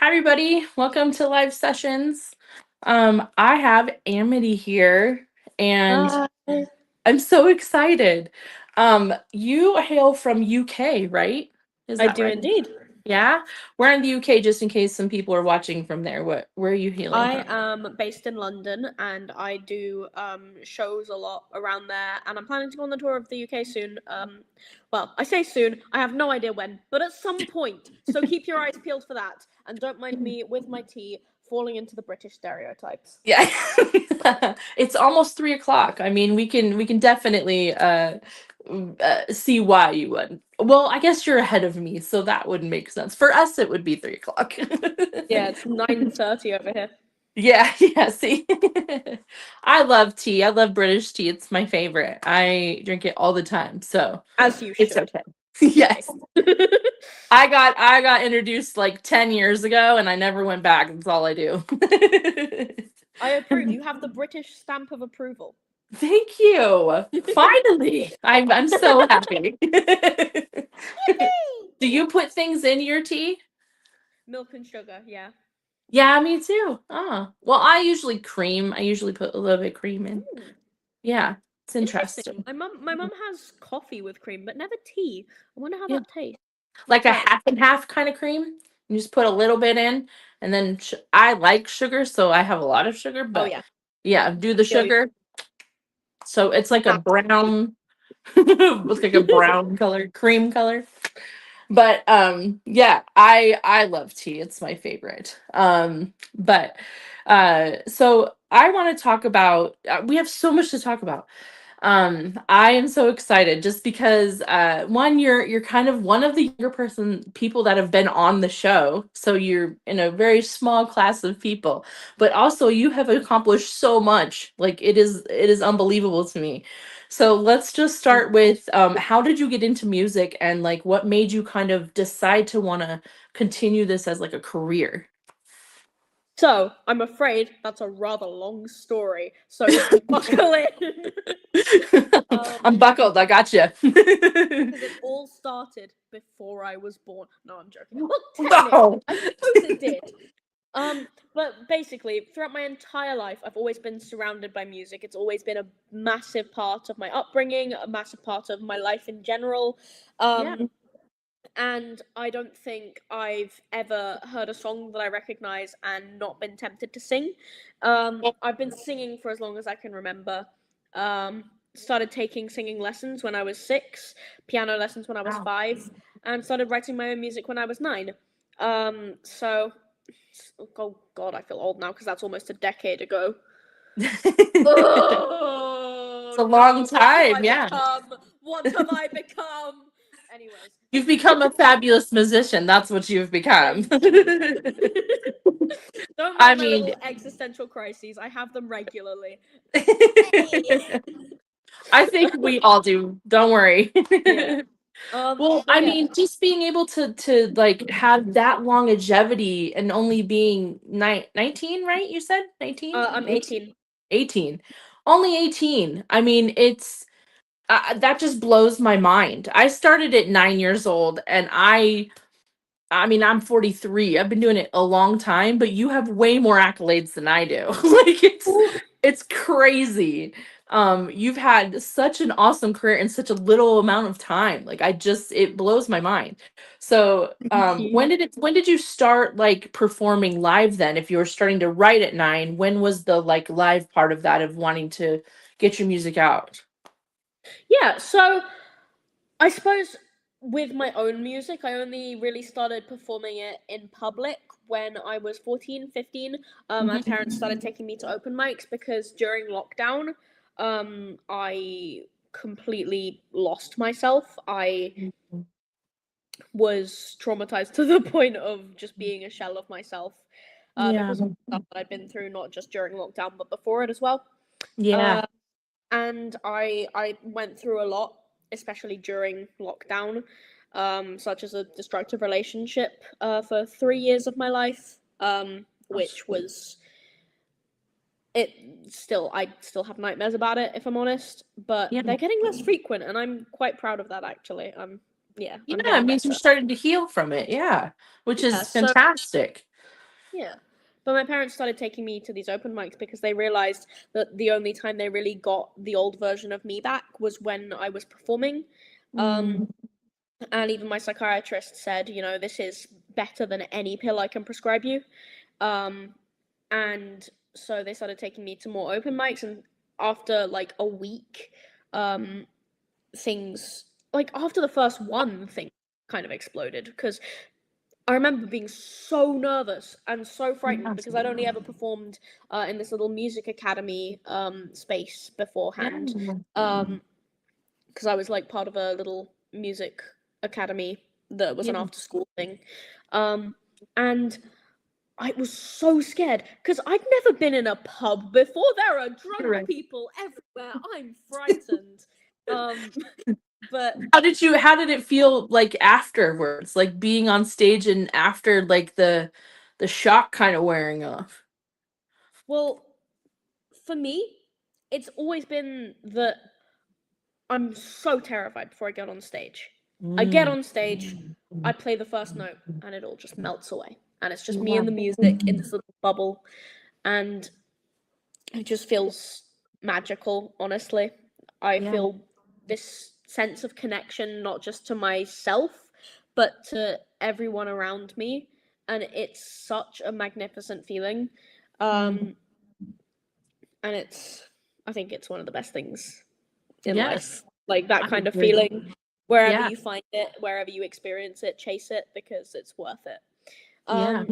Hi, everybody. Welcome to Live Sessions. I have Amity here, and Hi. I'm so excited. You hail from UK, right? Is I that do right? indeed. Yeah. We're in the UK, just in case some people are watching from there. Where are you hailing I from? am based in London and I do shows a lot around there and I'm planning to go on the tour of the UK soon. Well, I say soon, I have no idea when, but at some point. So keep your eyes peeled for that and don't mind me with my tea falling into the British stereotypes. Yeah. It's almost 3 o'clock. I mean, we can definitely see why you would. Well, I guess you're ahead of me, so that would make sense. For us, it would be 3 o'clock. Yeah, it's 9:30 over here. Yeah, yeah, see. I love tea. I love British tea. It's my favorite. I drink it all the time, so As you it's should. okay. Okay. Yes. I got introduced like 10 years ago and I never went back. That's all I do. I approve. You have the British stamp of approval. Thank you. Finally. I'm so happy. Do you put things in your tea? Milk and sugar, yeah. Yeah, me too. Oh. Well, I usually cream. I usually put a little bit of cream in. Ooh. Yeah, it's Interesting. interesting. My mum has coffee with cream, but never tea. I wonder how Yeah. that tastes. Like a But half and half kind of cream. You just put a little bit in and then I like sugar, so I have a lot of sugar, oh but yeah, yeah, do the feel you. sugar. So it's like a Ah. brown looks like a brown color, cream color. But yeah, I love tea. It's my favorite. But so I want to talk about we have so much to talk about. I am so excited just because one, you're kind of one of the younger people that have been on the show. So you're in a very small class of people, but also you have accomplished so much. Like it is unbelievable to me. So let's just start with how did you get into music and like what made you kind of decide to want to continue this as like a career? So I'm afraid that's a rather long story. So buckle in. I'm um, buckled. I got you. because it all started before I was born. No, I'm joking. Well, technically, No. I suppose it did. But basically, throughout my entire life, I've always been surrounded by music. It's always been a massive part of my upbringing, a massive part of my life in general. Yeah. And I don't think I've ever heard a song that I recognize and not been tempted to sing. I've been singing for as long as I can remember. Started taking singing lessons when I was 6, piano lessons when I was Wow. 5, and started writing my own music when I was 9. So, oh God, I feel old now because that's almost a decade ago. It's Oh a long no, what have I time. Yeah. become? What have I become? Anyways, You've become a fabulous musician. That's what you've become. thank you. Don't I mind my mean, little existential crises. I have them regularly. I think we all do. Don't worry. Yeah. Well, But I yeah. mean, just being able to like have that longevity and only being 19, right? You said 19? I'm 18. 18. Only 18. I mean, it's that just blows my mind. I started at 9 years old and I mean, I'm 43. I've been doing it a long time, but you have way more accolades than I do. Like Ooh, it's crazy. You've had such an awesome career in such a little amount of time. Like it blows my mind. So, thank you. when did you start like performing live then? If you were starting to write at 9, when was the like live part of that of wanting to get your music out? Yeah, so I suppose with my own music, I only really started performing it in public when I was 14, 15. My Mhm. parents started taking me to open mics because during lockdown, I completely lost myself. I was traumatized to the point of just being a shell of myself Yeah. because of stuff that I'd been through, not just during lockdown, but before it as well. Yeah. Uh, and I went through a lot, especially during lockdown, such as a destructive relationship for 3 years of my life, which was it. Still, I still have nightmares about it, if I'm honest, but Yeah. they're getting less frequent, and I'm quite proud of that. Actually, yeah, I'm Yeah, it getting means you're better. starting to heal from it. Yeah, which Yeah, is so fantastic. Yeah. But my parents started taking me to these open mics because they realized that the only time they really got the old version of me back was when I was performing. Um, Mm, and even my psychiatrist said, you know, this is better than any pill I can prescribe you. Um, and so they started taking me to more open mics, and after like a week, um, things like after the first one, thing kind of exploded because I remember being so nervous and so frightened yeah. because I'd only ever performed in this little music academy space Yeah. beforehand. Because I was like part of a little music academy that was an Yeah. after school thing. Um, and I was so scared because I'd never been in a pub before. There are You're drunk right. people everywhere. I'm frightened. Um, but How did it feel like afterwards? Like being on stage and after like the shock kind of wearing off? well, for me, it's always been that I'm so terrified before I get on stage. I get Mm. on stage, I play the first note, and it all just melts away. And it's just me Yeah. and the music in this little bubble. And it just feels magical, honestly. I Yeah. feel this sense of connection, not just to myself, but to everyone around me. And it's such a magnificent feeling. Mm. Um, and I think it's one of the best things in Yes. life. Like that I kind of agree. feeling, wherever Yeah. you find it, wherever you experience it, chase it because it's worth it. Yeah.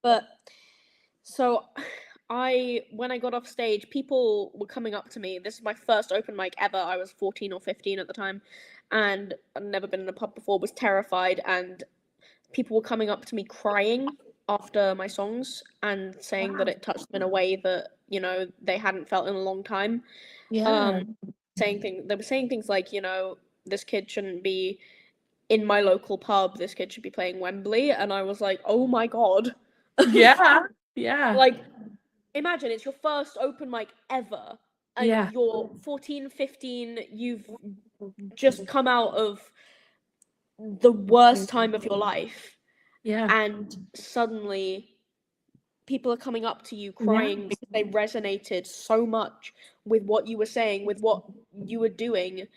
But so when I got off stage, people were coming up to me. This is my first open mic ever. I was 14 or 15 at the time, and I'd never been in a pub before, was terrified, and people were coming up to me crying after my songs and saying that Wow. it touched them in a way that, you know, they hadn't felt in a long time. Yeah. Um, they were saying things like, you know, this kid shouldn't be in my local pub, this kid should be playing Wembley, and I was like, oh my god. Yeah. Yeah. Like, imagine it's your first open mic ever, and Yeah. you're 14, 15, you've just come out of the worst time of your life, Yeah. and suddenly people are coming up to you Yeah. crying because they resonated so much with what you were saying, with what you were doing.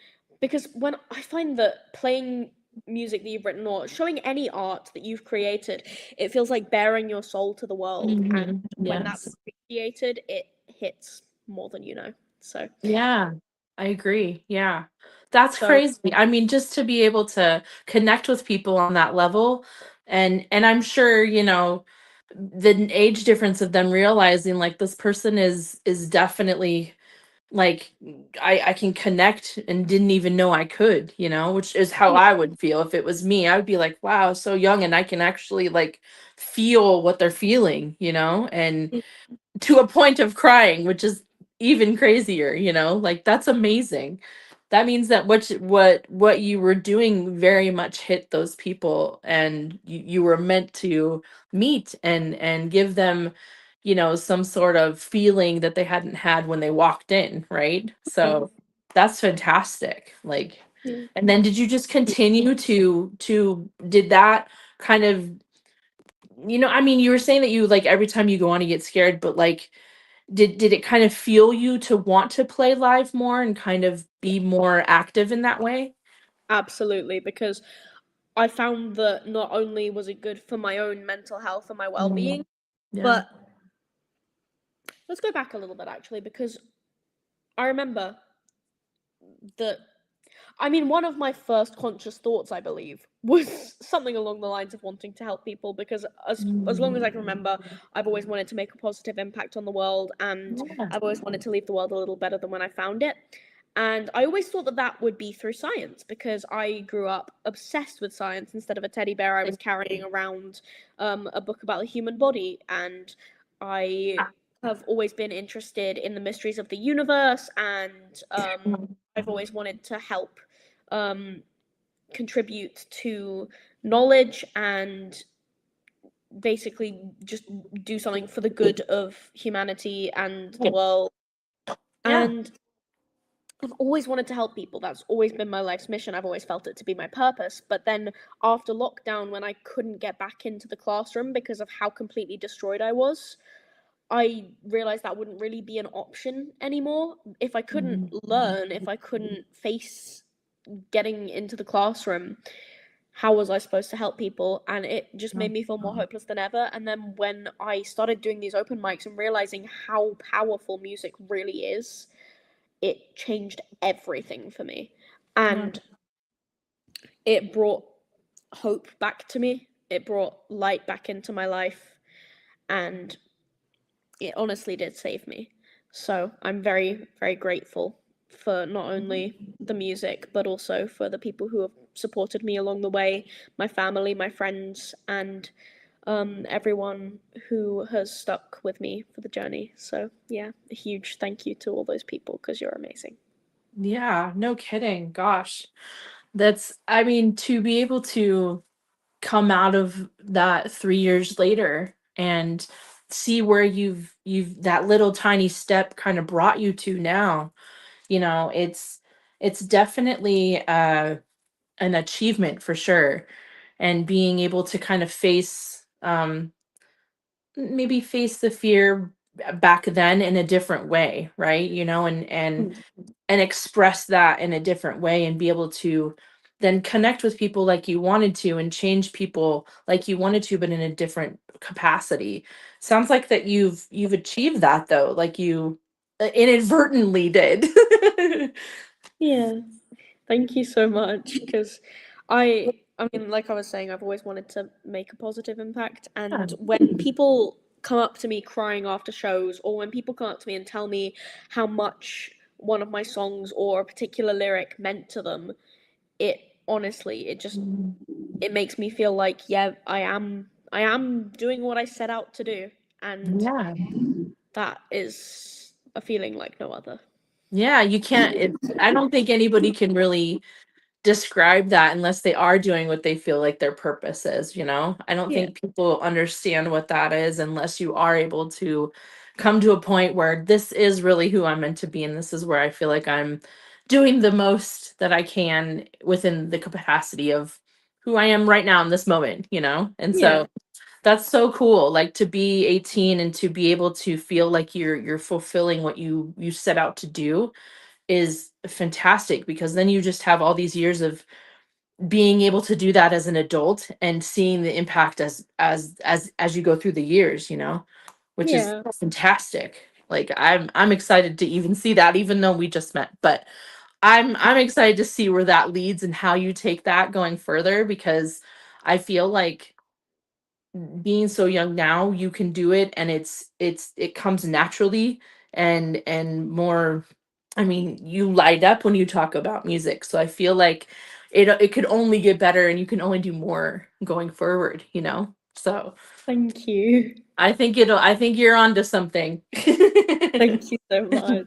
Because when I find that playing music that you've written or showing any art that you've created, it feels like bearing your soul to the world. And Mhm. when that's Yes. appreciated, it hits more than you know. So, Yeah, I agree. Yeah. That's so crazy. I mean, just to be able to connect with people on that level and I'm sure, the age difference of them realizing like this person is definitely like I can connect and didn't even know I could, which is how yeah, I would feel if it was me. I would be like, wow, so young and I can actually like feel what they're feeling, and to a point of crying, which is even crazier, like that's amazing. That means that what you were doing very much hit those people and you were meant to meet and give them, some sort of feeling that they hadn't had when they walked in, right? yeah, So that's fantastic. Like, yeah. and then did you just continue to did that kind of, I mean, you were saying that you like every time you go on you get scared, but like did it kind of fuel you to want to play live more and kind of be more active in that way? Absolutely. Because I found that not only was it good for my own mental health and my well Mm, being, yeah. but let's go back a little bit actually, because I remember that one of my first conscious thoughts, I believe, was something along the lines of wanting to help people because as long as I Mm, can remember, I've always wanted to make a positive impact on the world, and yeah. I've always wanted to leave the world a little better than when I found it. And I always thought that that would be through science because I grew up obsessed with science. Instead of a teddy bear, I was carrying around a book about the human body, and I have always been interested in the mysteries of the universe, and I've always wanted to help um, contribute to knowledge and basically just do something for the good of humanity and the Yeah. world. Yeah. And I've always wanted to help people. That's always been my life's mission. I've always felt it to be my purpose. But then after lockdown, when I couldn't get back into the classroom because of how completely destroyed I was, I realized that wouldn't really be an option anymore. If I couldn't Mhm. learn, if I couldn't face getting into the classroom, how was I supposed to help people? And it just made me feel more hopeless than ever. And then when I started doing these open mics and realizing how powerful music really is, it changed everything for me. Yeah. And it brought hope back to me. It brought light back into my life. And it honestly did save me. So I'm very, very grateful for not only the music, but also for the people who have supported me along the way, my family, my friends, and everyone who has stuck with me for the journey. So, yeah, a huge thank you to all those people because you're amazing. Yeah, no kidding. Gosh. I mean, to be able to come out of that 3 years later and see where you've that little tiny step kind of brought you to now, it's definitely an achievement for sure. And being able to kind of maybe face the fear back then in a different way, right? Mm. And express that in a different way and be able to then connect with people like you wanted to and change people like you wanted to, but in a different capacity. Sounds like that you've achieved that, though, like you inadvertently did. Yeah, thank you so much. Because I mean, like I was saying, I've always wanted to make a positive impact. Yeah. And when people come up to me crying after shows, or when people come up to me and tell me how much one of my songs or a particular lyric meant to them, it honestly, Mhm. it makes me feel like, yeah, I am doing what I set out to do, and Yeah. that is a feeling like no other. Yeah, you can't I don't think anybody can really describe that unless they are doing what they feel like their purpose is. I don't Yeah. think people understand what that is unless you are able to come to a point where this is really who I'm meant to be, and this is where I feel like I'm doing the most that I can within the capacity of who I am right now in this moment. And Yeah. so that's so cool, like to be 18 and to be able to feel like you're fulfilling what you set out to do is fantastic, because then you just have all these years of being able to do that as an adult and seeing the impact as you go through the years, which is Yeah. fantastic. Like I'm excited to even see that, even though we just met. But I'm excited to see where that leads and how you take that going further, because I feel like being so young now, you can do it, and it comes naturally and more. I mean, you light up when you talk about music, so I feel like it could only get better, and you can only do more going forward. So Thank you. I think you're onto something. Thank you so much.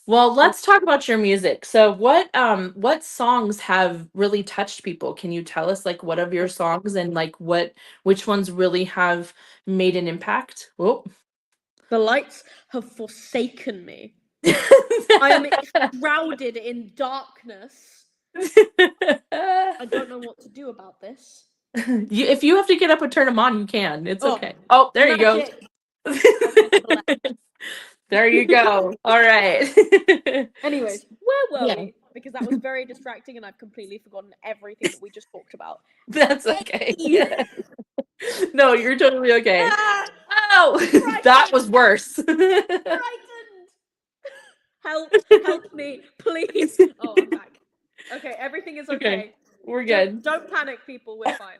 Well, let's talk about your music. So what songs have really touched people? Can you tell us, like, what of your songs, and like which ones really have made an impact? Oh. The lights have forsaken me. I am shrouded in darkness. I don't know what to do about this. If you have to get up and turn them on, you can. It's Oh, okay. Oh, there you go. magic. Okay, to the left. There you go. All right. Anyways, where were Yeah, we? Because that was very distracting and I've completely forgotten everything that we just talked about. that's okay. Hey! No, you're totally okay. Ah! Oh, that Frightened! was worse. Frightened! Help! Help me, please! Oh, I'm back. Okay, everything is Okay, okay. we're Don't good. don't panic, people. We're fine.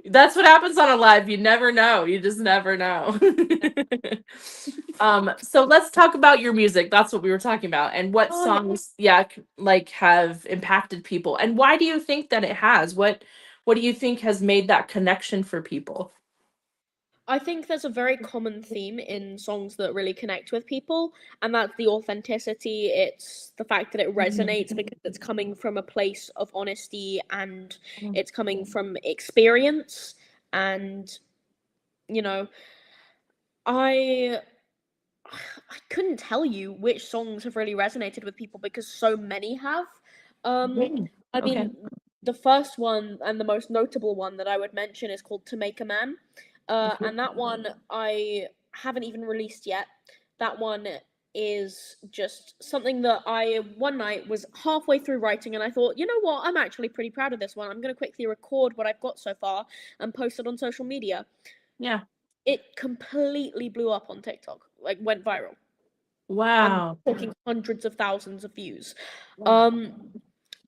That's what happens on a live. You never know. You just never know. So let's talk about your music. That's what we were talking about. And what Oh yeah. songs, yeah, like have impacted people. And why do you think that it has? What do you think has made that connection for people? I think there's a very common theme in songs that really connect with people, and that's the authenticity. It's the fact that it resonates Mhm. because it's coming from a place of honesty and Mhm. it's coming from experience. And, you know, I I couldn't tell you which songs have really resonated with people because so many have. Mm, I okay. mean, the first one and the most notable one that I would mention is called "To Make a Man," Mhm. and that one I haven't even released yet. That one is just something that I one night was halfway through writing, and I thought, you know what, I'm actually pretty proud of this one. I'm going to quickly record what I've got so far and post it on social media. Yeah. It completely blew up on TikTok, like went viral. I'm Wow. talking hundreds of thousands of views. Wow. Um,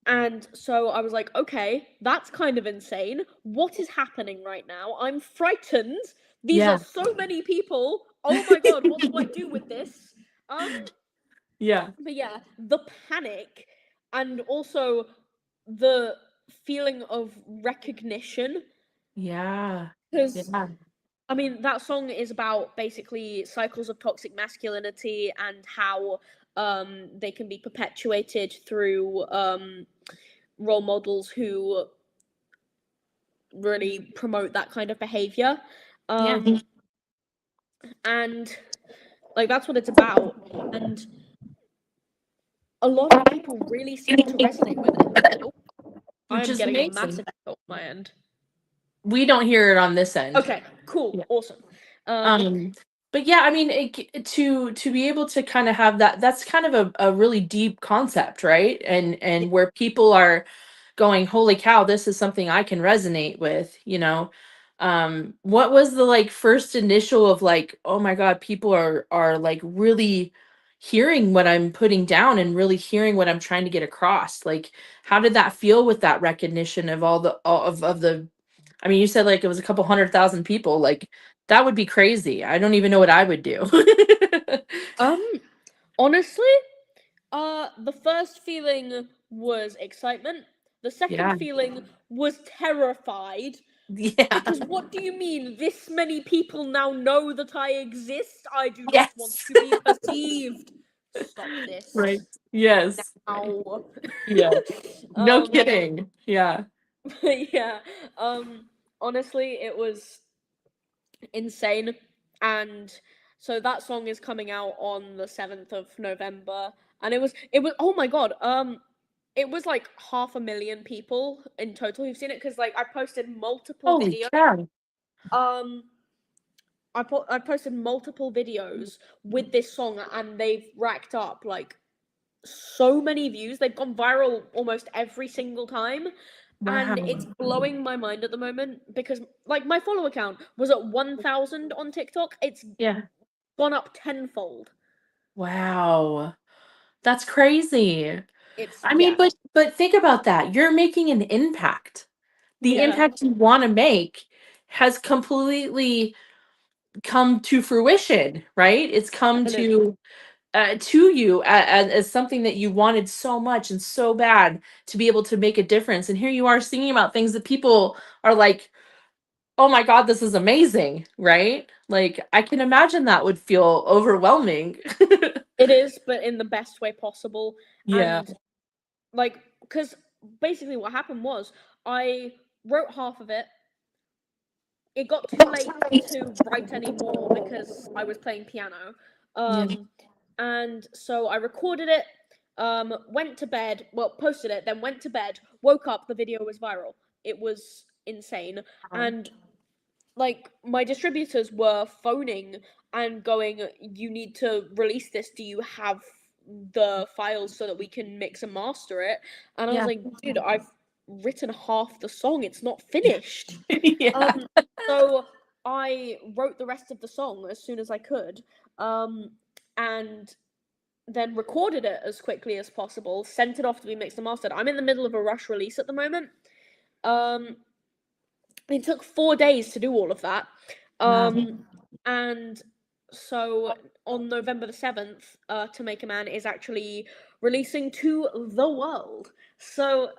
and so I was like, okay, that's kind of insane. What is happening right now? I'm frightened. These are Yeah. so many people. Oh my god, what do I do with this? Um, Yeah. but yeah, the panic and also the feeling of recognition Yeah. because Yeah. I mean, that song is about basically cycles of toxic masculinity and how they can be perpetuated through role models who really promote that kind of behavior. Yeah. Um, and like that's what it's about. And a lot of people really seem to resonate with it. Oh, I Which am is getting a amazing. massive echo on my end. We don't hear it on this end. Okay, cool, Yeah. awesome. Um, but yeah, I mean, to be able to kind of have that, that's kind of a really deep concept, right? And where people are going, holy cow, this is something I can resonate with, you know. What was the like first initial of like, oh my God, people are like really hearing what I'm putting down and really hearing what I'm trying to get across? Like, how did that feel with that recognition of all of the, I mean, you said like it was a couple 100,000 people. Like that would be crazy. I don't even know what I would do. Um, honestly, the first feeling was excitement. The second Yeah. feeling was terrified. Yeah. Because what do you mean? This many people now know that I exist? I do not want Yes. to be perceived. Stop Right. this Yes. Right. now. Yeah. No um, kidding. Yeah. yeah. Um, honestly, it was insane. And so that song is coming out on the 7th of November. And it was oh my god, it was like 500,000 people in total who've seen it because like I posted multiple Holy videos. cow. Um I posted multiple videos with this song and they've racked up like so many views. They've gone viral almost every single time. And it's Wow. blowing my mind at the moment because like my follow count was at 1,000 on TikTok. It's Yeah. gone up tenfold. Wow. That's crazy. It's I mean, yeah. but think about that. You're making an impact. The Yeah. impact you want to make has completely come to fruition, right? It's come Definitely. to you as something that you wanted so much and so bad to be able to make a difference. And here you are singing about things that people are like, "Oh my God, this is amazing!" Right? Like I can imagine that would feel overwhelming. It is, but in the best way possible. Yeah. And like because basically what happened was I wrote half of it. It got too late to write any more because I was playing piano. Yeah. Um, and so I recorded it, went to bed, well, posted it, then went to bed, woke up, the video was viral. It was insane. And like my distributors were phoning and going, you need to release this. Do you have the files so that we can mix and master it? And I was Yeah. like, dude, I've written half the song, it's not finished. Yeah. Um, so I wrote the rest of the song as soon as I could, and then recorded it as quickly as possible, sent it off to be mixed and mastered. I'm in the middle of a rush release at the moment. Um, it took 4 days to do all of that. Wow. And so on November the 7th, To Make a Man is actually releasing to the world. So,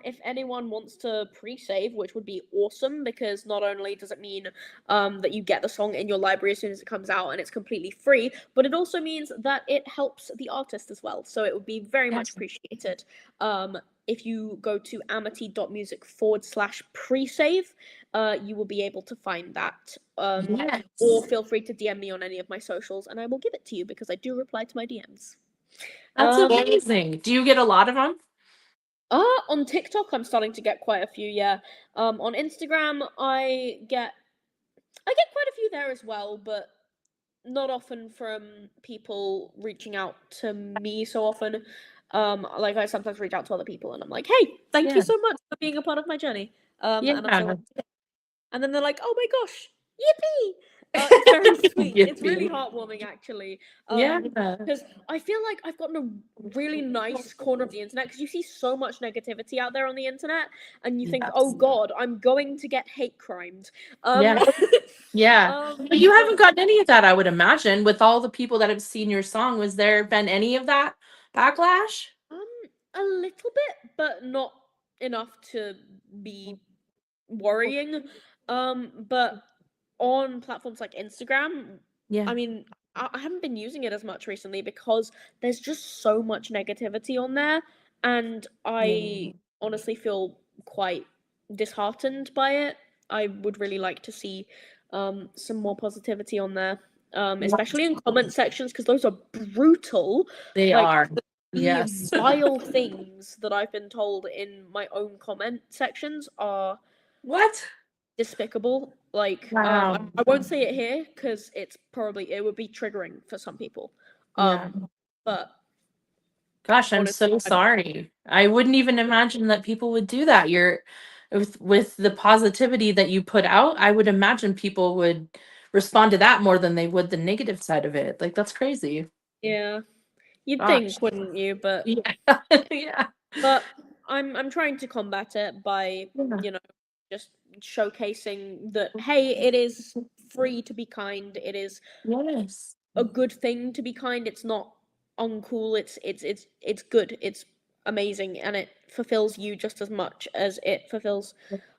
if anyone wants to pre-save, which would be awesome, because not only does it mean that you get the song in your library as soon as it comes out and it's completely free, but it also means that it helps the artist as well. So it would be very much Yes. appreciated. If you go to amity.music/pre-save, you will be able to find that. Or Yes. feel free to DM me on any of my socials, and I will give it to you because I do reply to my DMs. That's amazing. Do you get a lot of them? On TikTok, I'm starting to get quite a few. Yeah. On Instagram, I get quite a few there as well, but not often from people reaching out to me so often. Like I sometimes reach out to other people, and I'm like, "Hey, thank you Yeah. so much for being a part of my journey." And I'm so Yeah. happy to and then they're like, "Oh my gosh, yippee!" It's very sweet. It's really Yippee. heartwarming, actually. Yeah. Because I feel like I've gotten a really nice corner of the internet. Because you see so much negativity out there on the internet, and you think, "Oh Yes. God, I'm going to get hate crimed." Um, Yeah. Yeah. But you but haven't gotten any of that, I would imagine, with all the people that have seen your song. Was there been any of that backlash? um, a little bit, but not enough to be worrying. But on platforms like Instagram, I Yeah. mean, I haven't been using it as much recently because there's just so much negativity on there, and I honestly feel quite disheartened by it. I would really like to see some more positivity on there, especially in comment sections because those are brutal. They Like are. the Yes. vile things that I've been told in my own comment sections are What? despicable. Like, Wow. I won't say it here because it would be triggering for some people. Yeah. But Gosh, I'm honestly, so sorry. I wouldn't even imagine that people would do that. You're with the positivity that you put out, I would imagine people would respond to that more than they would the negative side of it. Like that's crazy. yeah, you'd Gosh. think, wouldn't you? But Yeah. Yeah. but I'm trying to combat it by Yeah. you know just showcasing that hey, it is free to be kind. It is Yes. a good thing to be kind. It's not uncool. It's good. It's amazing, and it fulfills you just as much as it fulfills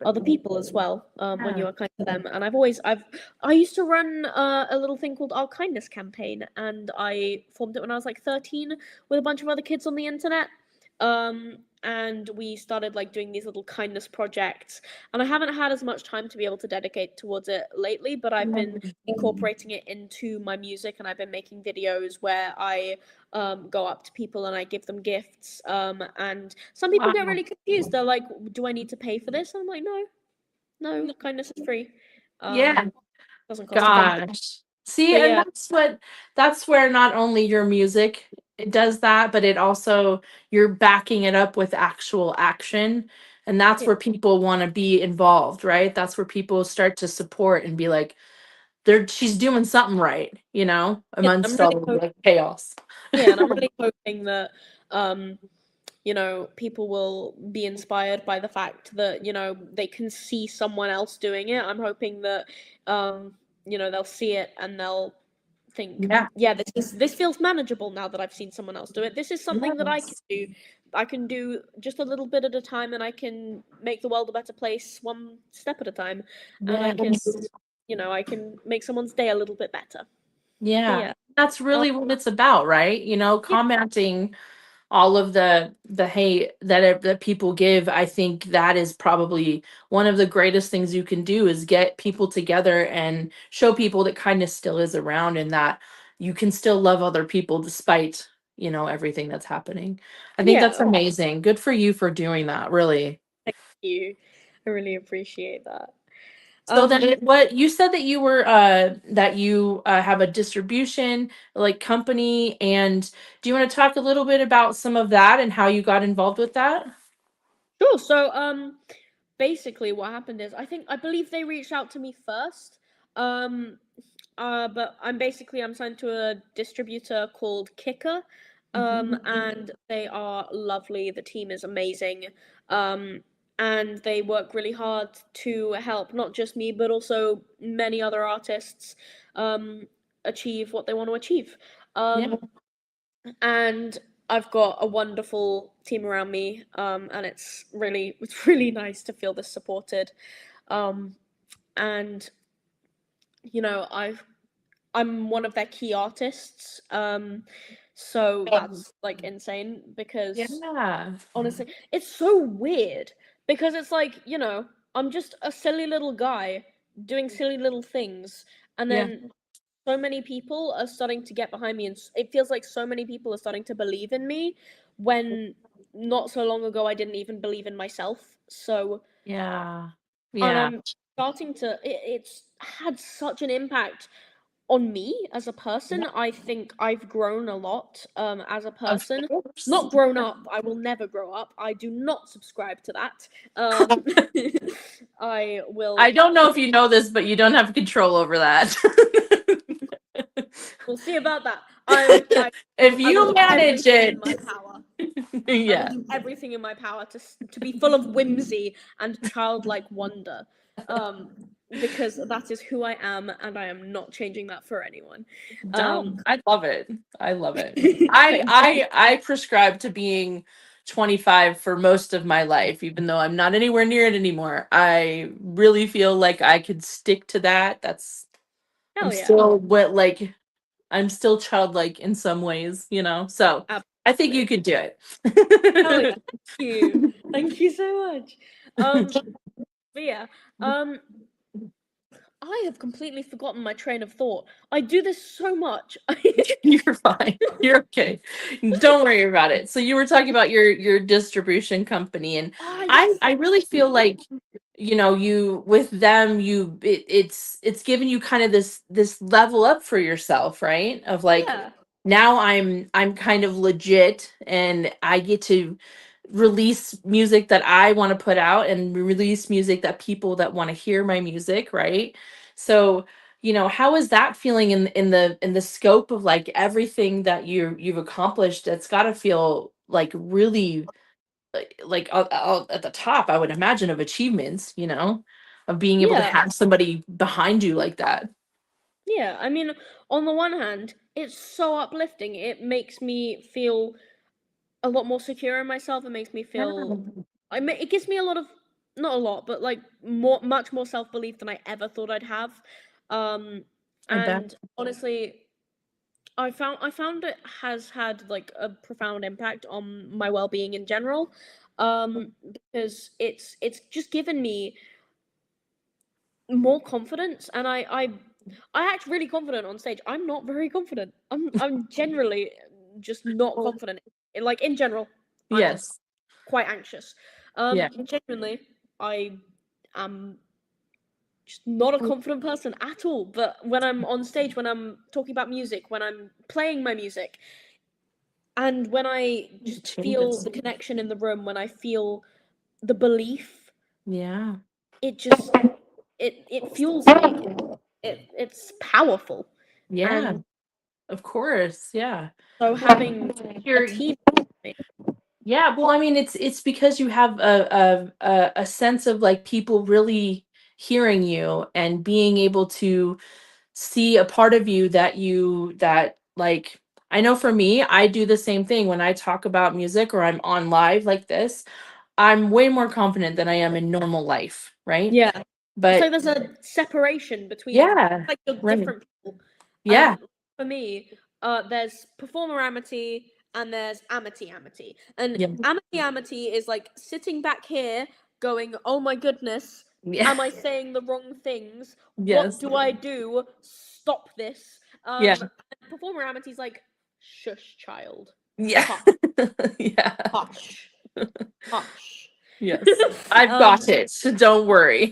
other people as well. When Yeah. you are kind to them, and I used to run a little thing called our kindness campaign, and I formed it when I was like 13 with a bunch of other kids on the internet. And we started like doing these little kindness projects, and I haven't had as much time to be able to dedicate towards it lately, but I've been incorporating it into my music, and I've been making videos where I go up to people and I give them gifts. And some people get Wow. really confused. They're like, "Do I need to pay for this?" And I'm like, "No, no, kindness is free. Yeah. Doesn't cost a thing." Gosh. See, But and yeah, that's where not only your music it does that, but it also you're backing it up with actual action. And that's yeah, where people want to be involved, right? That's where people start to support and be like, she's doing something right, yeah. I'm amongst really all of hoping. the chaos. Yeah, and I'm really hoping that people will be inspired by the fact that, they can see someone else doing it. I'm hoping that, they'll see it and they'll think, Yeah. yeah, this feels manageable now that I've seen someone else do it. This is something that I can Yes. do. I can do just a little bit at a time, and I can make the world a better place one step at a time. And Yes. I can make someone's day a little bit better. So Yeah. yeah. That's Um, really what it's about, right? yeah, Commenting all of the hate that people give. I think that is probably one of the greatest things you can do is get people together and show people that kindness still is around and that you can still love other people despite everything that's happening. I think that's yeah. amazing. Good for you for doing that, really. Thank you. I really appreciate that. So then Um, what you said that you have a distribution like company, and do you want to talk a little bit about some of that and how you got involved with that? sure. So, basically, what happened is I believe they reached out to me first. Um, but I'm signed to a distributor called Kicker. Mhm. And they are lovely. The team is amazing. Um, and they work really hard to help not just me, but also many other artists, um, achieve what they want to achieve. Yeah. Um, and I've got a wonderful team around me, and it's really nice to feel this supported. And you know, I'm one of their key artists. So that's like insane because Yeah. honestly, it's so weird because it's like, I'm just a silly little guy doing silly little things, and Yeah. then so many people are starting to get behind me, and it feels like so many people are starting to believe in me when not so long ago I didn't even believe in myself. So, Yeah. and Yeah. I'm starting to, it's had such an impact on me as a person. I think I've grown a lot as a Of person. course. Not grown up. I will never grow up. I do not subscribe to that. I I will. don't know if you know this, but you don't have control over that. We'll see about that. If I will you do manage everything in it, my power. I will yeah. do everything in my power to be full of whimsy and childlike wonder, um, because that is who I am, and I am not changing that for anyone. Don't. I love it. I love it. I Thank you. I I prescribe to being 25 for most of my life, even though I'm not anywhere near it anymore. I really feel like I could stick to that. I'm Hell yeah, still what like I'm still childlike in some ways, you know. So I think you absolutely. could do Hell yeah, it. thank you so much. But yeah, um, I have completely forgotten my train of thought. I do this so much. You're fine. You're okay. Don't worry about it. So you were talking about your distribution company, and Ah, I yes. I really feel like you with them it's given you kind of this level up for yourself, right? Of like Yeah, now I'm kind of legit and I get to release music that I want to put out and release music that people that want to hear my music, right? So how is that feeling in the scope of like everything that you've accomplished? It's got to feel like really like at the top, I would imagine, of achievements, of being able to yeah, have somebody behind you like that. yeah. I mean, on the one hand, it's so uplifting. It makes me feel a lot more secure in myself. It makes me Yeah, feel. It gives me a lot of, not a lot, but like much more self belief than I ever thought I'd have. Um, I bet. and honestly, I found it has had like a profound impact on my well being in general. Because it's just given me more confidence, and I act really confident on stage. I'm not very confident. I'm generally just not confident. Like in general, I'm just Yes. quite anxious. Yeah. Genuinely, I am just not a confident person at all. But when I'm on stage, when I'm talking about music, when I'm playing my music, and when I It just feel changes. the connection in the room, when I feel the belief, Yeah. it just it fuels me. It's powerful. Yeah. And Of course. Yeah. so Well, having a you're team, yeah, well, I mean, it's because you have a sense of like people really hearing you and being able to see a part of you that like I know for me, I do the same thing when I talk about music or I'm on live like this. I'm way more confident than I am in normal life, right? yeah, it's like But there's a separation between, yeah, like, you're right. different people. Yeah. And for me, there's performer Amity and there's Amity. And Yeah. Amity is like sitting back here going, "Oh my goodness, Yeah. am I saying the wrong things? What Yes. do I do? Stop this." Yeah. And performer Amity's like, "Shush, child. Yeah. Hush, Yeah. hush, hush." Yes. I've um, got it. So don't worry.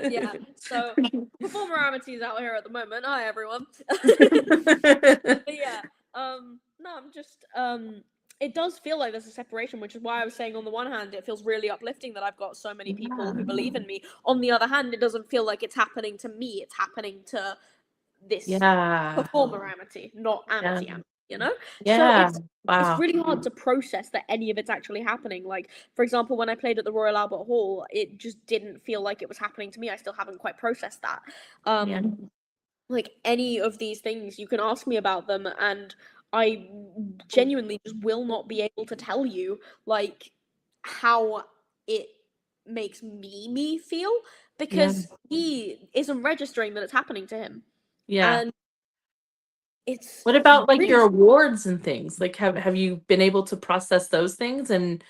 yeah. So performer Amity's out here at the moment. Hi everyone. But yeah, no, I'm just it does feel like there's a separation, which is why I was saying on the one hand it feels really uplifting that I've got so many people who Yeah. believe in me. On the other hand, it doesn't feel like it's happening to me. It's happening to this Yeah. performer Amity, not Yeah. Amity, you know? So Yeah. it's Wow. really hard to process that any of it's actually happening. Like, for example, when I played at the Royal Albert Hall, it just didn't feel like it was happening to me. I still haven't quite processed that. Yeah. Like any of these things, you can ask me about them, and I genuinely just will not be able to tell you like how it makes me feel Yeah. because he isn't registering that it's happening to him. Yeah. And it's What about like really your awards and things? Like have you been able to process those things and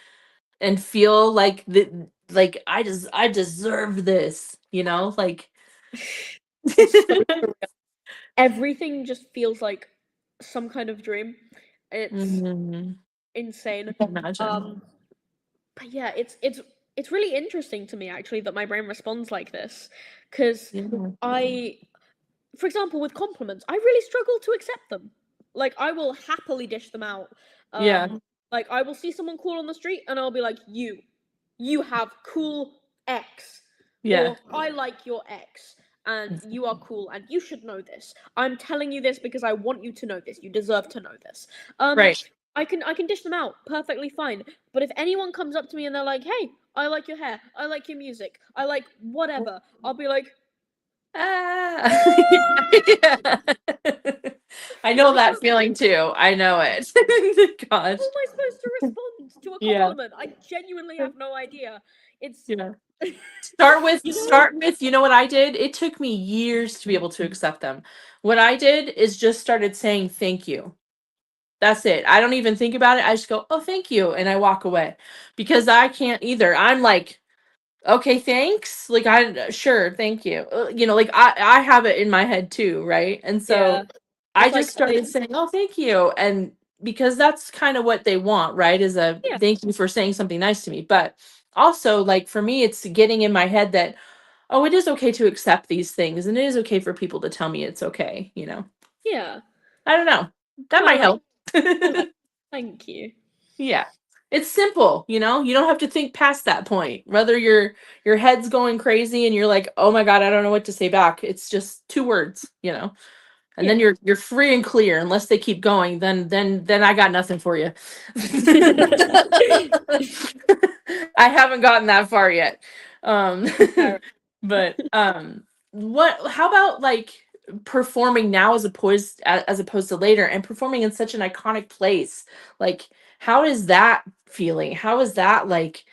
feel like like I deserve this, you know? Like it's so everything just feels like some kind of dream. It's Mhm. insane. I can imagine. Um but yeah, it's really interesting to me actually that my brain responds like this because Yeah. I for example with compliments, I really struggle to accept them. Like I will happily dish them out. Yeah. Like I will see someone cool on the street and I'll be like, you have cool X, Yeah. or I like your X and you are cool and you should know this. I'm telling you this because I want you to know this. You deserve to know this. um Right. I can dish them out perfectly fine. But if anyone comes up to me and they're like, "Hey, I like your hair. I like your music. I like whatever," I'll be like, Ah. Yeah. I know I that don't. feeling too. I know it. Gosh. How am I supposed to respond to a Yeah. compliment? I genuinely have no idea. It's Yeah. Start with you know, you know what I did? It took me years to be able to accept them. What I did is just started saying thank you. That's it. I don't even think about it. I just go, "Oh, thank you," and I walk away. Because I can't either. I'm like, "Okay, thanks." Like I sure, thank you. You know, like I have it in my head too, right? And so yeah. I It's just like started saying, "Oh, thank you." And because that's kind of what they want, right? Is a yeah, thank you for saying something nice to me. But also like for me it's getting in my head that oh, it is okay to accept these things and it is okay for people to tell me it's okay, you know. yeah. I don't know. That I might like help. I like. Thank you. Yeah. It's simple, you know? You don't have to think past that point. Whether your head's going crazy and you're like, "Oh my god, I don't know what to say back." It's just two words, you know. And then Yeah. you're free and clear unless they keep going, then I got nothing for you. I haven't gotten that far yet. Um Fair. but what how about like performing now as opposed to later and performing in such an iconic place? Like how is that feeling? How is that like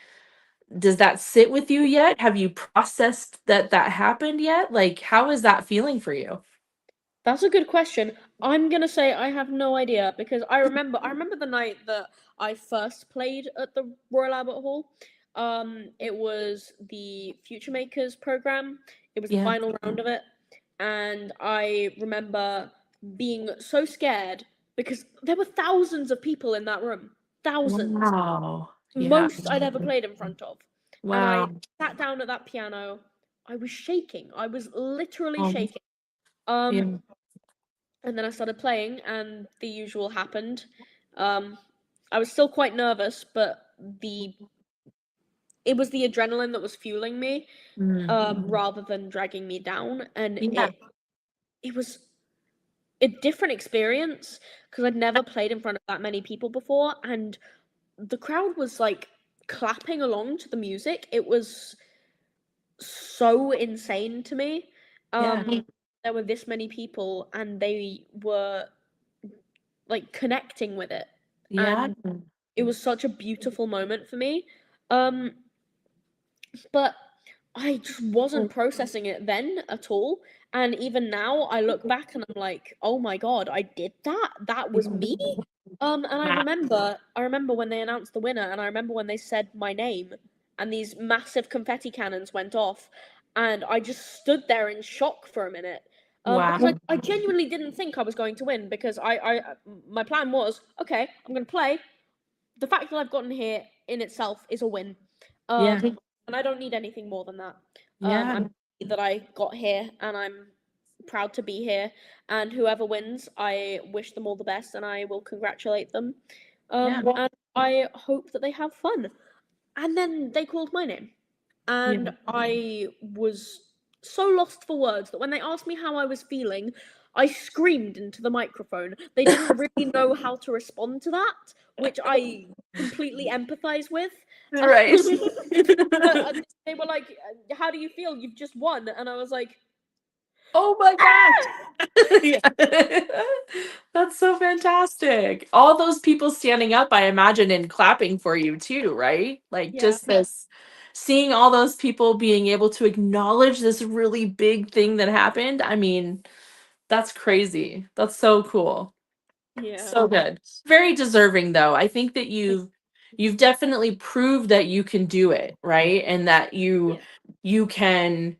does that sit with you yet? Have you processed that that happened yet? Like how is that feeling for you? That's a good question. I'm gonna say I have no idea because I remember the night that I first played at the Royal Albert Hall. It was the Future Makers program. It was the Yeah. final round of it, and I remember being so scared because there were thousands of people in that room. Thousands. Wow. Yeah. Most I'd ever played in front of. And I Wow. sat down at that piano. I was shaking. I was literally Um, shaking. Um, yeah. and then I started playing, and the usual happened. Um, I was still quite nervous, but the it was the adrenaline that was fueling me, Mm. rather than dragging me down, and Yeah. it was a different experience because I'd never played in front of that many people before, and the crowd was like clapping along to the music. It was so insane to me. Yeah. There were this many people, and they were like connecting with it, Yeah. and it was such a beautiful moment for me. Um, but I just wasn't processing it then at all. And even now, I look back and I'm like, oh my god, I did that. That was me. And I remember when they announced the winner, and I remember when they said my name, and these massive confetti cannons went off, and I just stood there in shock for a minute. Because Wow. I genuinely didn't think I was going to win because my plan was okay, I'm going to play. The fact that I've gotten here in itself is a win. Yeah. And I don't need anything more than that. Yeah. I'm happy that I got here, and I'm proud to be here. And whoever wins, I wish them all the best, and I will congratulate them. Yeah. And I hope that they have fun. And then they called my name, Yeah. and I was so lost for words that when they asked me how I was feeling, I screamed into the microphone. They didn't really know how to respond to that, which I completely empathize with. Right. But they were like, "How do you feel? You've just won." And I was like, Oh my gosh. Yeah. That's so fantastic. All those people standing up, I imagine, and clapping for you too, right? Like Yeah, just this seeing all those people being able to acknowledge this really big thing that happened. I mean, that's crazy. That's so cool. yeah. So good. Very deserving though. I think that Thank you've definitely proved that you can do it, right? And that you. you can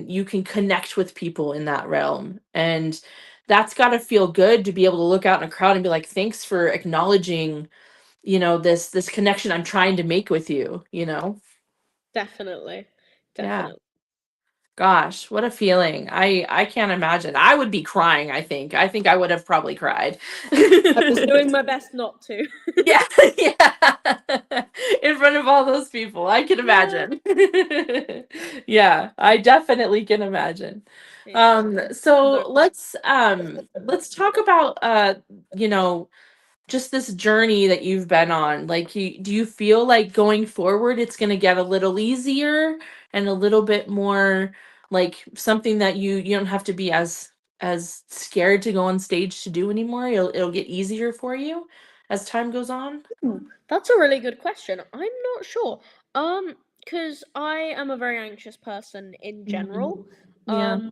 you can connect with people in that realm. And that's got to feel good to be able to look out in a crowd and be like, thanks for acknowledging, this connection I'm trying to make with you, you know? Definitely, Yeah. definitely. Gosh, what a feeling. I can't imagine. I would be crying, I think. I think I would have probably cried. I was doing my best not to. Yeah, yeah. In front of all those people. I can Yeah, imagine. Yeah, I definitely can imagine. yeah. So No. let's talk about you know, just this journey that you've been on. Like do you feel like going forward it's going to get a little easier and a little bit more like something that you don't have to be as scared to go on stage to do anymore? It'll get easier for you as time goes on? That's a really good question. I'm not sure. Because I am a very anxious person in Mhm. general. Yeah. Um,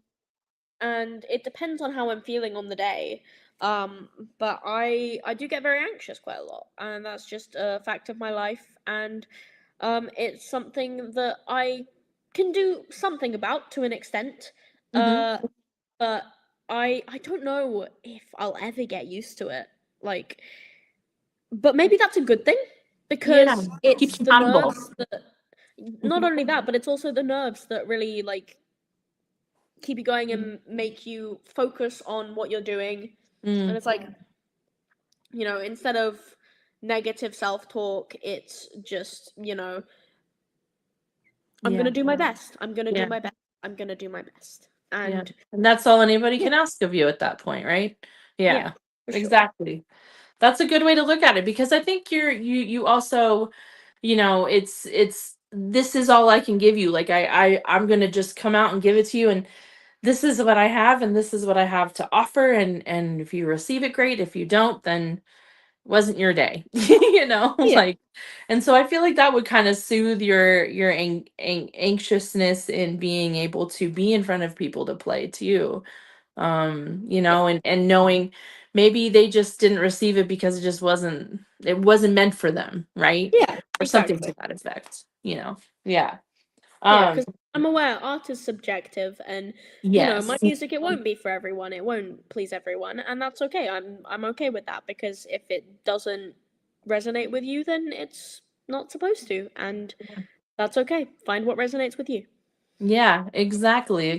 and it depends on how I'm feeling on the day. Um, but I do get very anxious quite a lot, and that's just a fact of my life. And it's something that I can do something about to an extent. Mhm. Uh, but I don't know if I'll ever get used to it. Like, but maybe that's a good thing Yeah. because it's Keeps you the humble. nerves that not only that, but it's also the nerves that really like keep you going and make you focus on what you're doing. And Mm, it's like, instead of negative self-talk, it's just, I'm going yeah. to do my best. I'm going to do Yeah. my best. I'm going to do my best. Yeah. And And that's all anybody yeah, can ask of you at that point, right? yeah, Yeah. for sure. Exactly. That's a good way to look at it because I think you also, it's this is all I can give you. Like I'm going to just come out and give it to you, and this is what I have and this is what I have to offer, and if you receive it great, if you don't, then wasn't your day. Yeah, Like, and so I feel like that would kind of soothe your anxiousness in being able to be in front of people to play too. yeah, And knowing maybe they just didn't receive it because it wasn't meant for them, right? yeah, Or something to exactly. that effect. Yeah. Yeah, um because I'm aware art is subjective, and my yes. music, it won't be for everyone. It won't please everyone, and that's okay. I'm okay with that because if it doesn't resonate with you, then it's not supposed to, and that's okay. Find what resonates with you. Yeah, exactly.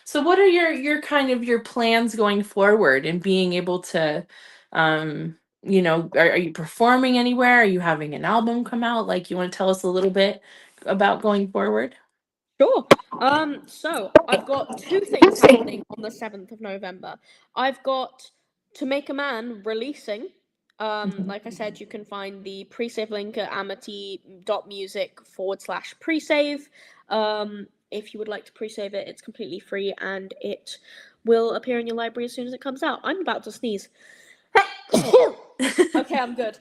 So what are your kind of your plans going forward and being able to are you performing anywhere? Are you having an album come out? Like you want to tell us a little bit about going forward? Sure. So I've got two things happening on the 7th of November. I've got To Make a Man releasing. Mhm. Like I said, you can find the pre-save link at amity.music/pre-save. If you would like to pre-save it, it's completely free and it will appear in your library as soon as it comes out. I'm about to sneeze. Okay, I'm good.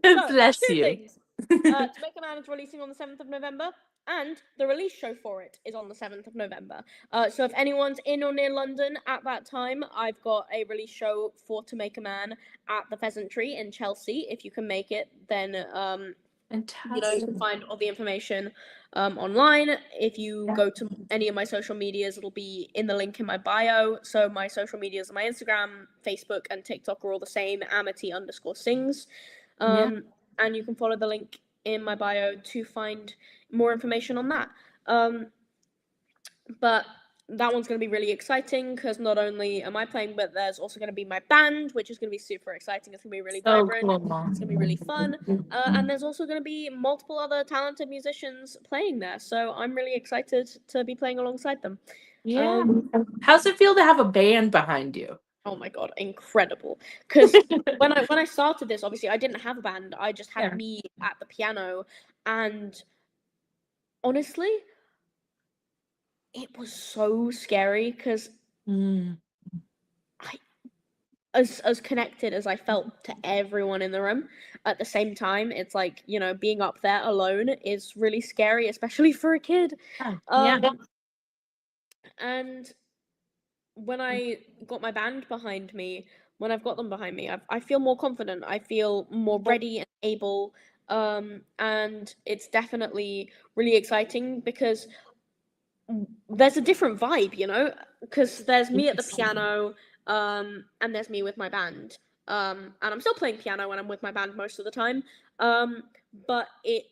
So, Bless two you. things. To Make a Man is releasing on the 7th of November, and the release show for it is on the 7th of November. So, if anyone's in or near London at that time, I've got a release show for To Make a Man at the Pheasantry in Chelsea. If you can make it, then you Fantastic. can find all the information online. If you Yeah. go to any of my social medias, it'll be in the link in my bio. So my social medias, my Instagram, Facebook, and TikTok are all the same, Amity_sings. Yeah. And you can follow the link in my bio to find more information on that. But that one's going to be really exciting because not only am I playing, but there's also going to be my band, which is going to be super exciting. It's going to be really So vibrant. cool. It's going to be really fun. And there's also going to be multiple other talented musicians playing there. So I'm really excited to be playing alongside them. Yeah. Um, How's it feel to have a band behind you? oh my God, incredible. Because when I started this, obviously I didn't have a band. I just had Yeah. me at the piano. And honestly, it was so scary because Mm. I, as connected as I felt to everyone in the room, at the same time, it's like, you know, being up there alone is really scary, especially for a kid. Yeah. Yeah. Um, and when I got my band behind me, when I've got them behind me, I feel more confident. I feel more ready and able. And it's definitely really exciting because there's a different vibe, you know, because there's me at the Yes. piano, and there's me with my band. And I'm still playing piano when I'm with my band most of the time. But it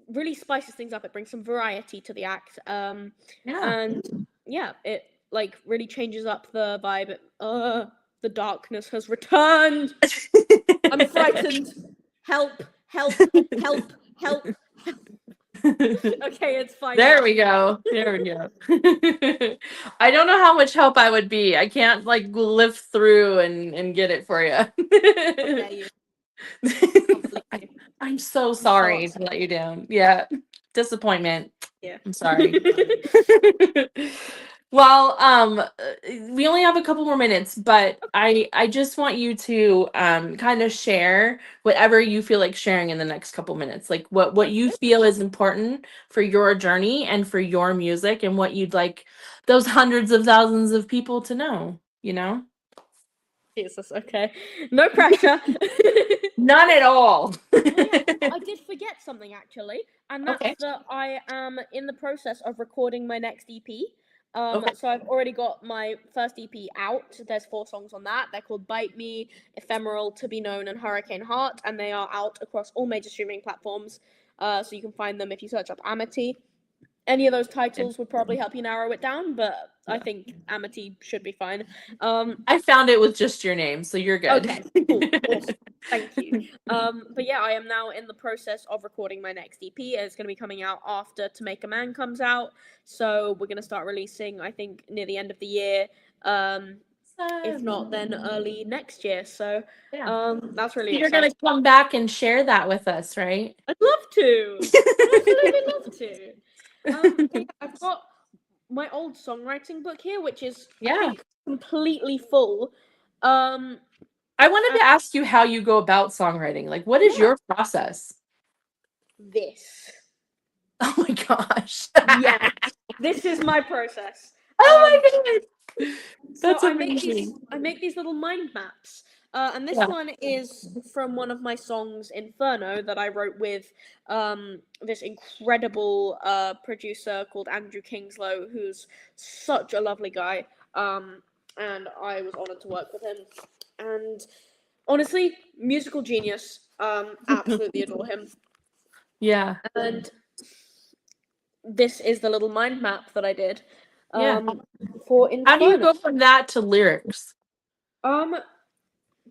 really spices things up. It brings some variety to the act. Yeah. And yeah, it like really changes up the vibe. The darkness has returned. I'm frightened. Help! Help! Help! Help! Help! Okay, it's fine There now. we go. There we go. I don't know how much help I would be. I can't like lift through and get it for How you. dare you? Can't believe I, you. I'm so I'm so sorry to upset. let you down. Yeah. Disappointment. Yeah. I'm sorry. Well, we only have a couple more minutes, but I just want you to kind of share whatever you feel like sharing in the next couple minutes. Like what you Okay. feel is important for your journey and for your music and what you'd like those hundreds of thousands of people to know, you know? Jesus. Okay. No pressure. None at all. Oh yeah. Oh, I did forget something actually, and that's Okay. that I am in the process of recording my next EP. Okay. So I've already got my first EP out. There's 4 songs on that. They're called "Bite Me," "Ephemeral," "To Be Known," and "Hurricane Heart," and they are out across all major streaming platforms. So you can find them if you search up Amity. Any of those titles would probably help you narrow it down, but I Yeah. think Amity should be fine. Um, I found it with just your name, so you're good. okay, cool, awesome, thank you. But yeah, I am now in the process of recording my next EP. It's going to be coming out after "To Make a Man" comes out, so we're going to start releasing, I think, near the end of the year. Um, if not, then early next year. So Yeah. that's really You're gonna exciting. come back and share that with us, right? I'd love to. I'd absolutely love to. But yeah, I've got my old songwriting book here, which is, I Yeah. think, completely full. Um, I wanted and to ask you how you go about songwriting. Like, what is yeah, your process? this. Oh my gosh. Yeah, this is my process. Oh Um, my god. so That's amazing. I make these little mind maps. And this Yeah. one is from one of my songs, Inferno, that I wrote with this incredible producer called Andrew Kingslow, who's such a lovely guy. And I was honored to work with him. And honestly, musical genius. Absolutely adore him. Yeah. And this is the little mind map that I did Yeah. um, for How do you Inferno. go from that to lyrics? Um,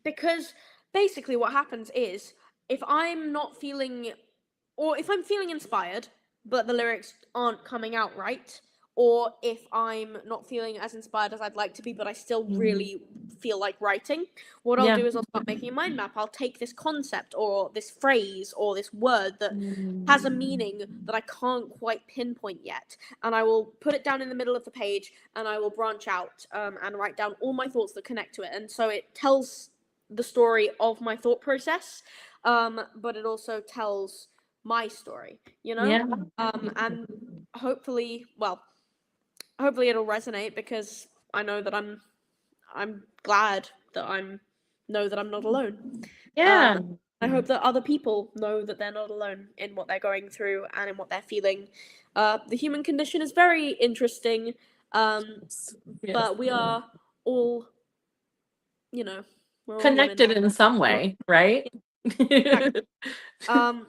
because basically what happens is if I'm not feeling, or if I'm feeling inspired but the lyrics aren't coming out right, or if I'm not feeling as inspired as I'd like to be but I still Mhm. really feel like writing, what I'll Yeah. do is I'll start making a mind map. I'll take this concept or this phrase or this word that has a Mm. meaning that I can't quite pinpoint yet, and I will put it down in the middle of the page, and I will branch out and write down all my thoughts that connect to it, and so it tells the story of my thought process, but it also tells my story, you know? Yeah. And hopefully, well, hopefully it'll resonate because I know that I'm glad that I'm know that I'm not alone. Yeah. Um, I hope that other people know that they're not alone in what they're going through and in what they're feeling. The human condition is very interesting, Yes. but we are all, you know, we're all human. Connected in some way, right? Exactly. Um,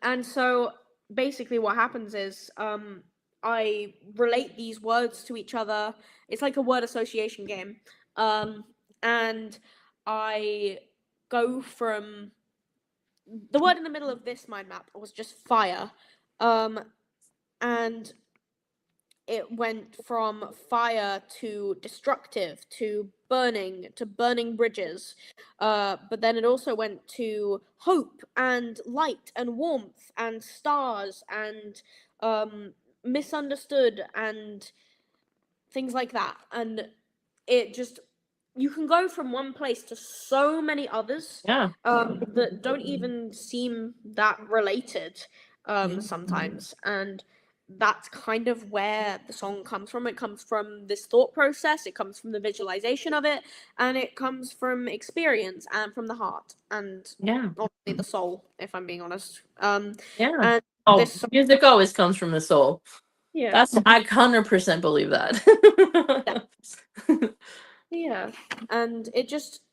and so basically, what happens is I relate these words to each other. It's like a word association game, um, and I go from the word in the middle of this mind map was just fire, um, and it went from fire to destructive to burning bridges, but then it also went to hope and light and warmth and stars and misunderstood and things like that. And it just, you can go from one place to so many others Yeah. that don't even seem that related sometimes. And that's kind of where the song comes from. It comes from this thought process, it comes from the visualization of it, and it comes from experience and from the heart and Yeah. obviously the soul, if I'm being honest. Yeah. And Oh, this song, music always comes from the soul. yeah, That's I 100% believe that. yeah, and it just,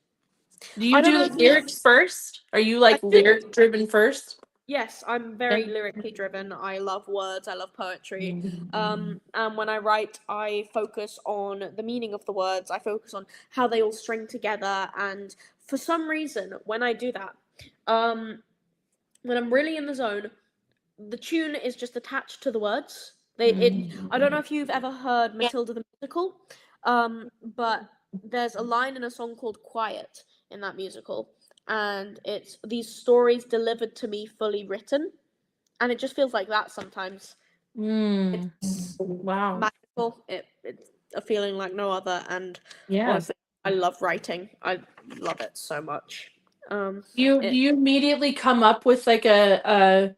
Do you I don't do know the if you've, lyrics first? Are you I like do. lyric driven first? Yes, I'm Yeah. very lyrically driven. I love words, I love poetry. And when I write, I focus on the meaning of the words, I focus on how they all string together. And for some reason, when I do that, um, when I'm really in the zone, the tune is just attached to the words. I don't know if you've ever heard Matilda the musical, but there's a line in a song called Quiet in that musical, and it's these stories delivered to me fully written, and it just feels like that sometimes. Mm. It's Wow. magical. It's a feeling like no other, and Yeah. honestly, I love writing. I love it so much. Do you immediately come up with like a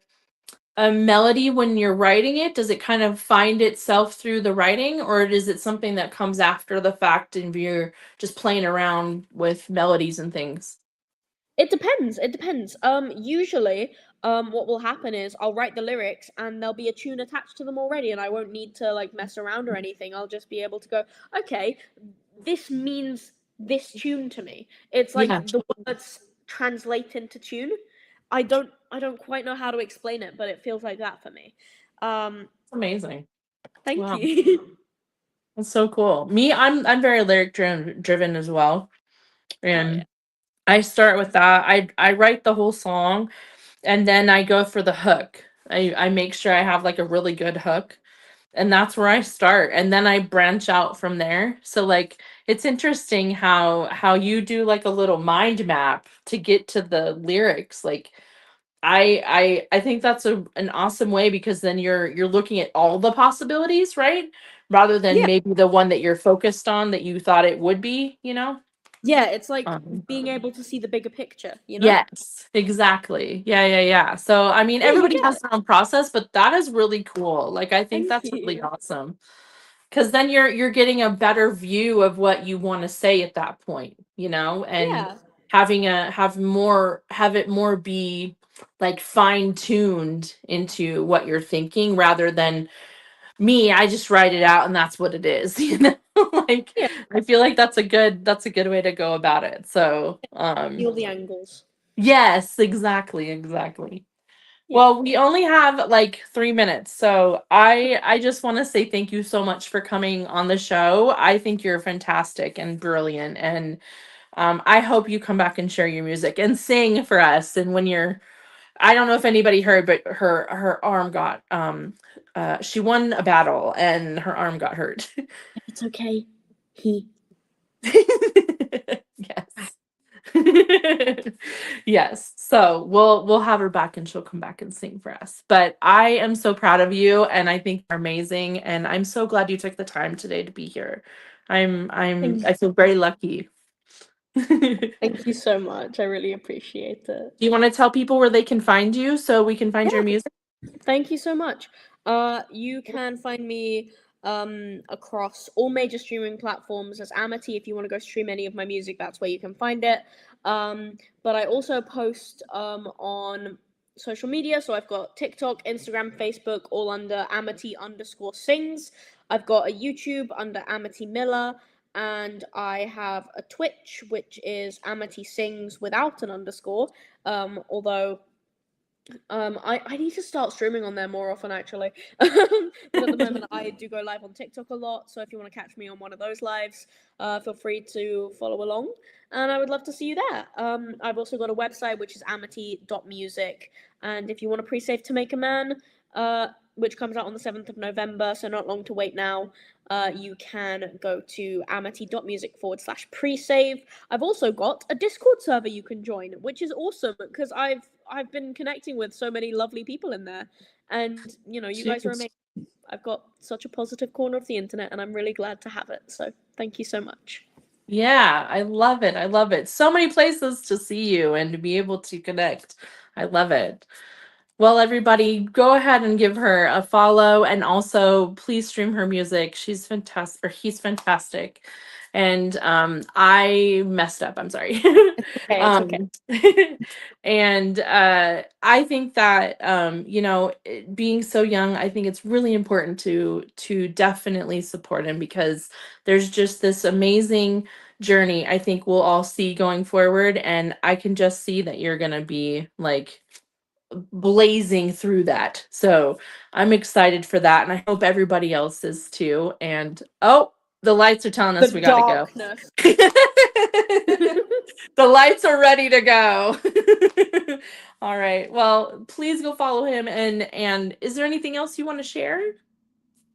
melody when you're writing it? Does it kind of find itself through the writing, or is it something that comes after the fact and you're just playing around with melodies and things? It depends. It depends. Usually, what will happen is I'll write the lyrics and there'll be a tune attached to them already, and I won't need to like mess around or anything. I'll just be able to go, okay, this means this tune to me. It's Yeah, like the words translate into tune. I don't quite know how to explain it, but it feels like that for me. Um, it's amazing. thank Wow, you. that's so cool. Me, I'm very lyric driven as well, Oh yeah. and I start with that. I write the whole song, and then I go for the hook. I make sure I have like a really good hook, and that's where I start, and then I branch out from there. So like it's interesting how you do like a little mind map to get to the lyrics. Like I think that's an awesome way, because then you're looking at all the possibilities, right? Rather than Yeah. maybe the one that you're focused on that you thought it would be, you know? Yeah, it's like Um, being able to see the bigger picture, you know? yes, exactly. Yeah, yeah, yeah. So I mean Yeah, you everybody get has it. their own process, but that is really cool. Like I think Thank that's really you. awesome. Because then you're getting a better view of what you want to say at that point, you know, and Yeah. have it more be like fine tuned into what you're thinking, rather than me, I just write it out and that's what it is, you know. Like Yeah. I feel like that's a good way to go about it. So Feel the angles. yes, exactly, exactly. Yeah. Well, we only have like 3 minutes, so I just want to say thank you so much for coming on the show. I think you're fantastic and brilliant, and I hope you come back and share your music and sing for us. And when you're, I don't know if anybody heard, but her arm got she won a battle and her arm got hurt. It's okay. He. Yes. Yes. So we'll have her back and she'll come back and sing for us. But I am so proud of you and I think you're amazing and I'm so glad you took the time today to be here. I Thank feel very lucky. Do thank you so much. I really appreciate it. you want to tell people where they can find you so we can find your Yeah. music? Thank you so much. You can find me across all major streaming platforms as Amity. If you want to go stream any of my music, that's where you can find it. But I also post on social media, so I've got TikTok, Instagram, Facebook, all under Amity_sings. I've got a YouTube under Amity Miller, and I have a Twitch which is Amity Sings without an underscore. Although I need to start streaming on there more often actually. But at the moment I do go live on TikTok a lot, so if you want to catch me on one of those lives, feel free to follow along, and I would love to see you there. I've also got a website which is amity.music, and if you want a pre-save to make a man, which comes out on the 7th of November, so not long to wait now, you can go to amity.music/pre-save. I've also got a Discord server you can join, which is awesome because I've been connecting with so many lovely people in there, and you know, you guys are Jeez. amazing. I've got such a positive corner of the internet, and I'm really glad to have it. So thank you so much. Yeah, I love it. I love it. So many places to see you and to be able to connect. I love it. Well, everybody, go ahead and give her a follow and also please stream her music. She's fantastic, or he's fantastic. And I messed up. I'm sorry. Okay, it's okay. um, and I think that being so young, I think it's really important to definitely support him because there's just this amazing journey I think we'll all see going forward, and I can just see that you're gonna be like blazing through that. So I'm excited for that. And I hope everybody else is too. And oh, the lights are telling The us we got to go. darkness. The lights are ready to go. All right. Well, please go follow him. And is there anything else you want to share?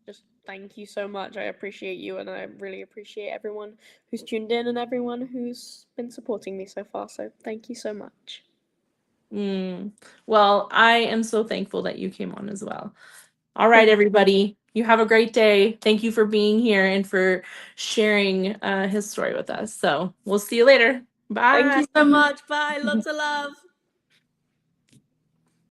Just thank you so much. I appreciate you, and I really appreciate everyone who's tuned in and everyone who's been supporting me so far. So thank you so much. Well, I am so thankful that you came on as well. All right, everybody. You have a great day. Thank you for being here and for sharing his story with us. So we'll see you later. Thank Bye. you so much. Bye. Lots of love.